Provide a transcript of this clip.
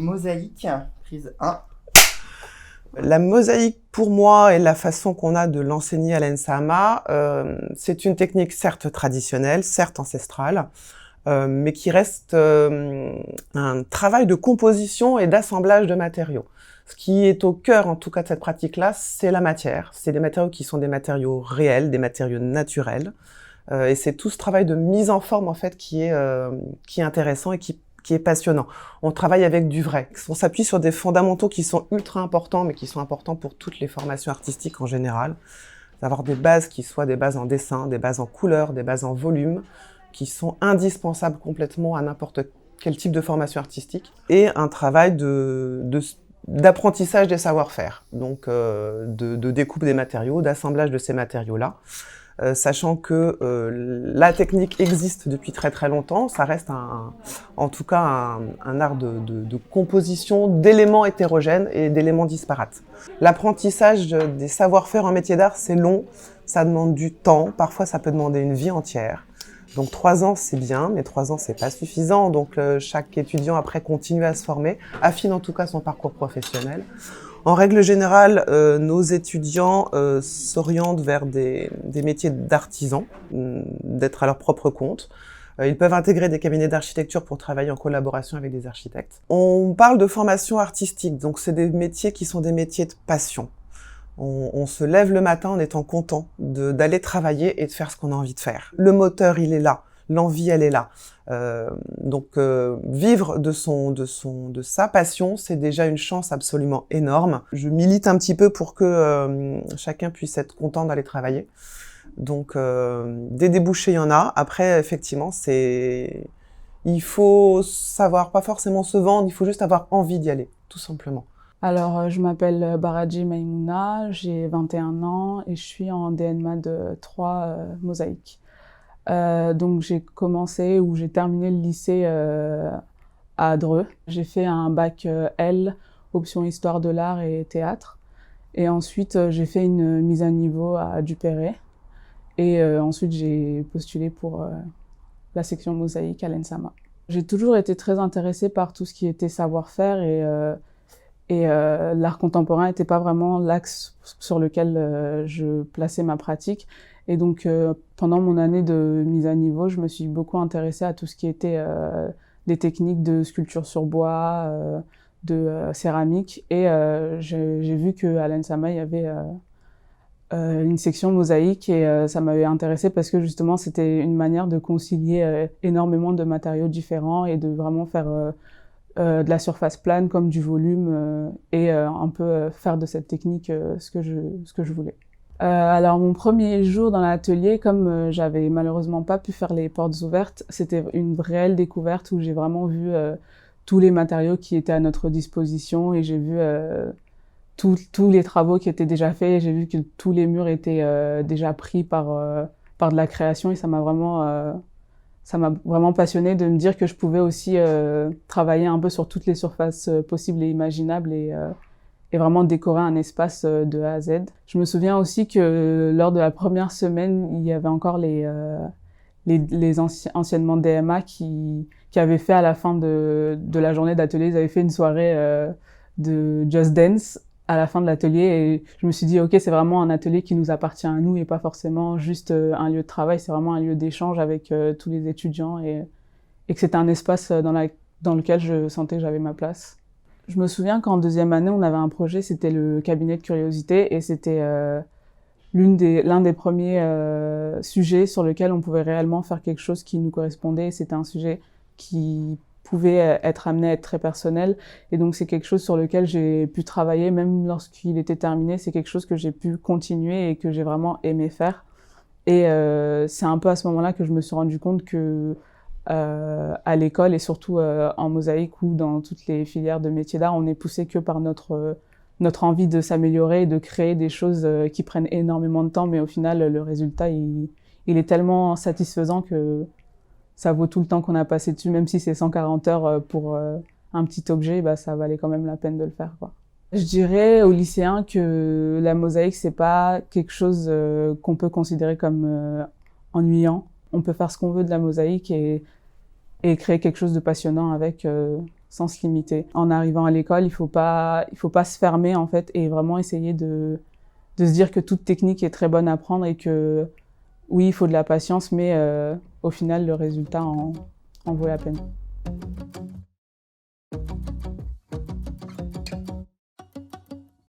Mosaïque, prise 1. La mosaïque, pour moi, et la façon qu'on a de l'enseigner à l'ENSAMA, c'est une technique certes traditionnelle, certes ancestrale, mais qui reste un travail de composition et d'assemblage de matériaux. Ce qui est au cœur, en tout cas, de cette pratique-là, c'est la matière. C'est des matériaux qui sont des matériaux réels, des matériaux naturels. Et c'est tout ce travail de mise en forme, en fait, qui est intéressant et qui est passionnant. On travaille avec du vrai. On s'appuie sur des fondamentaux qui sont ultra importants, mais qui sont importants pour toutes les formations artistiques en général. D'avoir des bases qui soient des bases en dessin, des bases en couleur, des bases en volume, qui sont indispensables complètement à n'importe quel type de formation artistique. Et un travail d'apprentissage des savoir-faire. Donc, de découpe des matériaux, d'assemblage de ces matériaux-là. Sachant que la technique existe depuis très très longtemps, ça reste en tout cas un art de composition d'éléments hétérogènes et d'éléments disparates. L'apprentissage des savoir-faire en métier d'art, c'est long, ça demande du temps, parfois ça peut demander une vie entière. Donc 3 ans c'est bien, mais 3 ans c'est pas suffisant, donc chaque étudiant après continue à se former, affine en tout cas son parcours professionnel. En règle générale, nos étudiants s'orientent vers des métiers d'artisans, d'être à leur propre compte. Ils peuvent intégrer des cabinets d'architecture pour travailler en collaboration avec des architectes. On parle de formation artistique, donc c'est des métiers qui sont des métiers de passion. On se lève le matin en étant content d'aller travailler et de faire ce qu'on a envie de faire. Le moteur, il est là. L'envie, elle est là. Donc, vivre de sa passion, c'est déjà une chance absolument énorme. Je milite un petit peu pour que chacun puisse être content d'aller travailler. Donc, des débouchés, il y en a. Après, effectivement, il faut savoir pas forcément se vendre, il faut juste avoir envie d'y aller, tout simplement. Alors, je m'appelle Baradji Maïmouna, j'ai 21 ans et je suis en DNMA de 3 mosaïques. Donc j'ai commencé ou j'ai terminé le lycée à Dreux. J'ai fait un bac L, option histoire de l'art et théâtre. Et ensuite j'ai fait une mise à niveau à Duperré. Et ensuite j'ai postulé pour la section mosaïque à l'ENSAMA. J'ai toujours été très intéressée par tout ce qui était savoir-faire et l'art contemporain n'était pas vraiment l'axe sur lequel je plaçais ma pratique. Et donc, pendant mon année de mise à niveau, je me suis beaucoup intéressée à tout ce qui était des techniques de sculpture sur bois, de céramique. Et j'ai vu qu'à l'ENSAMA, il y avait une section mosaïque et ça m'avait intéressée parce que justement, c'était une manière de concilier énormément de matériaux différents et de vraiment faire de la surface plane comme du volume et un peu faire de cette technique ce que je voulais. Alors mon premier jour dans l'atelier, comme j'avais malheureusement pas pu faire les portes ouvertes, c'était une réelle découverte où j'ai vraiment vu tous les matériaux qui étaient à notre disposition et j'ai vu tous les travaux qui étaient déjà faits. J'ai vu que tous les murs étaient déjà pris par de la création et ça m'a vraiment passionnée de me dire que je pouvais aussi travailler un peu sur toutes les surfaces possibles et imaginables et vraiment décorer un espace de A à Z. Je me souviens aussi que lors de la première semaine, il y avait encore les anciennement DMA qui avaient fait à la fin de la journée d'atelier, ils avaient fait une soirée de Just Dance à la fin de l'atelier et je me suis dit ok, c'est vraiment un atelier qui nous appartient à nous et pas forcément juste un lieu de travail, c'est vraiment un lieu d'échange avec tous les étudiants et que c'était un espace dans lequel je sentais que j'avais ma place. Je me souviens qu'en 2e année, on avait un projet, c'était le cabinet de curiosité et c'était l'un des premiers sujets sur lequel on pouvait réellement faire quelque chose qui nous correspondait. C'était un sujet qui pouvait être amené à être très personnel et donc c'est quelque chose sur lequel j'ai pu travailler même lorsqu'il était terminé. C'est quelque chose que j'ai pu continuer et que j'ai vraiment aimé faire. Et c'est un peu à ce moment-là que je me suis rendu compte que à l'école et surtout en mosaïque ou dans toutes les filières de métiers d'art, on est poussé que par notre envie de s'améliorer et de créer des choses qui prennent énormément de temps, mais au final, le résultat, il est tellement satisfaisant que ça vaut tout le temps qu'on a passé dessus, même si c'est 140 heures pour un petit objet, bah, ça valait quand même la peine de le faire, quoi. Je dirais aux lycéens que la mosaïque, c'est pas quelque chose qu'on peut considérer comme ennuyant. On peut faire ce qu'on veut de la mosaïque et créer quelque chose de passionnant avec sans se limiter. En arrivant à l'école, il faut pas se fermer en fait et vraiment essayer de se dire que toute technique est très bonne à prendre et que oui, il faut de la patience, mais au final, le résultat en vaut la peine.